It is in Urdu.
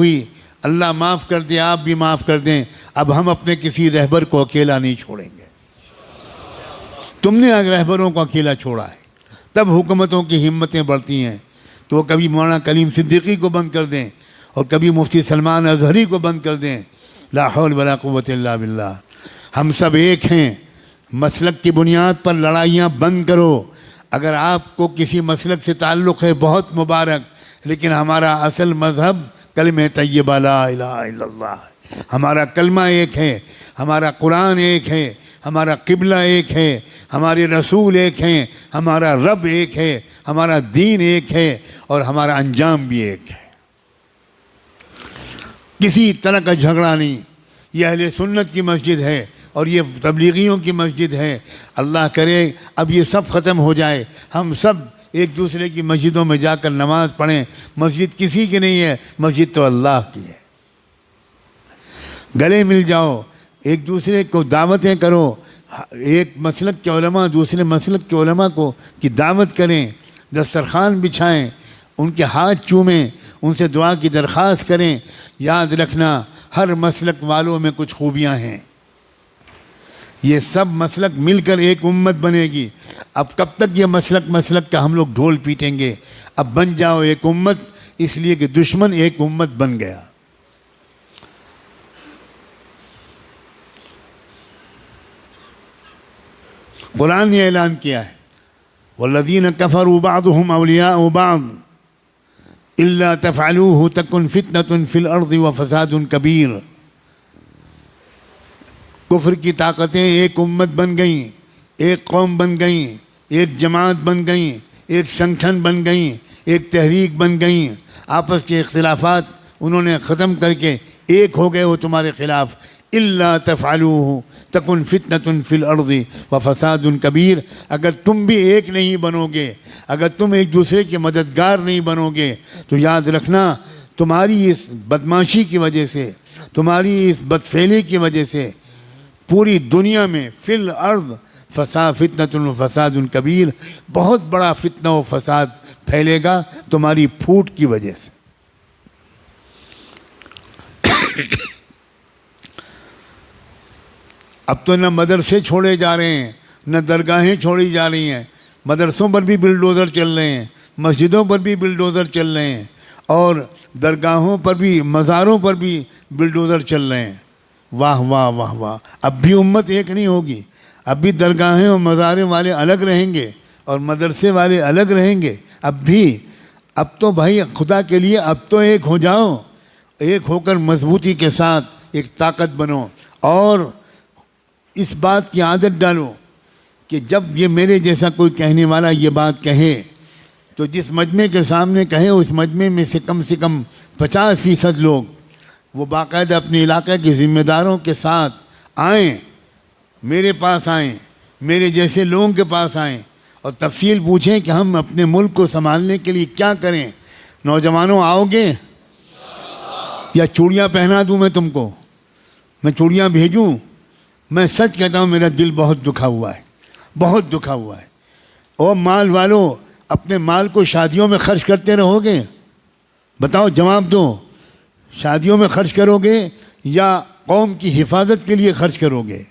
ہوئی، اللہ معاف کر دے، آپ بھی معاف کر دیں، اب ہم اپنے کسی رہبر کو اکیلا نہیں چھوڑیں گے۔ تم نے رہبروں کو اکیلا چھوڑا ہے، تب حکومتوں کی ہمتیں بڑھتی ہیں، تو وہ کبھی مولانا کلیم صدیقی کو بند کر دیں اور کبھی مفتی سلمان اظہری کو بند کر دیں۔ لا حول ولا قوت الا باللہ۔ ہم سب ایک ہیں، مسلک کی بنیاد پر لڑائیاں بند کرو۔ اگر آپ کو کسی مسلک سے تعلق ہے بہت مبارک، لیکن ہمارا اصل مذہب کلمہ طیبہ لا الہ الا اللہ ہے۔ ہمارا کلمہ ایک ہے، ہمارا قرآن ایک ہے، ہمارا قبلہ ایک ہے، ہمارے رسول ایک ہیں، ہمارا رب ایک ہے، ہمارا دین ایک ہے، اور ہمارا انجام بھی ایک ہے۔ کسی طرح کا جھگڑا نہیں۔ یہ اہل سنت کی مسجد ہے اور یہ تبلیغیوں کی مسجد ہے۔ اللہ کرے اب یہ سب ختم ہو جائے، ہم سب ایک دوسرے کی مسجدوں میں جا کر نماز پڑھیں۔ مسجد کسی کی نہیں ہے، مسجد تو اللہ کی ہے۔ گلے مل جاؤ، ایک دوسرے کو دعوتیں کرو، ایک مسلک کے علماء دوسرے مسلک کے علماء کو کی دعوت کریں، دسترخوان بچھائیں، ان کے ہاتھ چومیں، ان سے دعا کی درخواست کریں۔ یاد رکھنا ہر مسلک والوں میں کچھ خوبیاں ہیں، یہ سب مسلک مل کر ایک امت بنے گی۔ اب کب تک یہ مسلک کا ہم لوگ ڈھول پیٹیں گے؟ اب بن جاؤ ایک امت، اس لیے کہ دشمن ایک امت بن گیا۔ قرآن نے اعلان کیا ہے والذین کفروا بعضهم اولیاء بعض الا تفعلوه تکن فتنة فی الارض وفساد کبیر۔ کفر کی طاقتیں ایک امت بن گئیں، ایک قوم بن گئیں، ایک جماعت بن گئیں، ایک سنگٹھن بن گئیں، ایک تحریک بن گئیں۔ آپس کے اختلافات انہوں نے ختم کر کے ایک ہو گئے وہ تمہارے خلاف۔ الا تفعلوه تکن فتنة فی الارض وفساد کبیر۔ اگر تم بھی ایک نہیں بنو گے، اگر تم ایک دوسرے کے مددگار نہیں بنو گے، تو یاد رکھنا تمہاری اس بدماشی کی وجہ سے، تمہاری اس بدفعلی کی وجہ سے پوری دنیا میں فی الارض فتنة و فساد کبیر، بہت بڑا فتنہ و فساد پھیلے گا تمہاری پھوٹ کی وجہ سے۔ اب تو نہ مدرسے چھوڑے جا رہے ہیں، نہ درگاہیں چھوڑی جا رہی ہیں، مدرسوں پر بھی بلڈوزر چل رہے ہیں، مسجدوں پر بھی بلڈوزر چل رہے ہیں، اور درگاہوں پر بھی، مزاروں پر بھی بلڈوزر چل رہے ہیں۔ واہ واہ واہ واہ۔ اب بھی امت ایک نہیں ہوگی، اب بھی درگاہیں اور مزاریں والے الگ رہیں گے اور مدرسے والے الگ رہیں گے۔ اب تو بھائی خدا کے لیے اب تو ایک ہو جاؤ، ایک ہو کر مضبوطی کے ساتھ ایک طاقت بنو، اور اس بات کی عادت ڈالو کہ جب یہ میرے جیسا کوئی کہنے والا یہ بات کہے تو جس مجمع کے سامنے کہے اس مجمع میں سے کم 50% لوگ وہ باقاعدہ اپنے علاقے کے ذمہ داروں کے ساتھ آئیں، میرے پاس آئیں، میرے جیسے لوگوں کے پاس آئیں اور تفصیل پوچھیں کہ ہم اپنے ملک کو سنبھالنے کے لیے کیا کریں۔ نوجوانوں آؤ گے یا چوڑیاں پہنا دوں میں تم کو؟ میں چوڑیاں بھیجوں؟ میں سچ کہتا ہوں میرا دل بہت دکھا ہوا ہے، بہت دکھا ہوا ہے۔ او مال والو، اپنے مال کو شادیوں میں خرچ کرتے رہو گے؟ بتاؤ، جواب دو، شادیوں میں خرچ کرو گے یا قوم کی حفاظت کے لیے خرچ کرو گے؟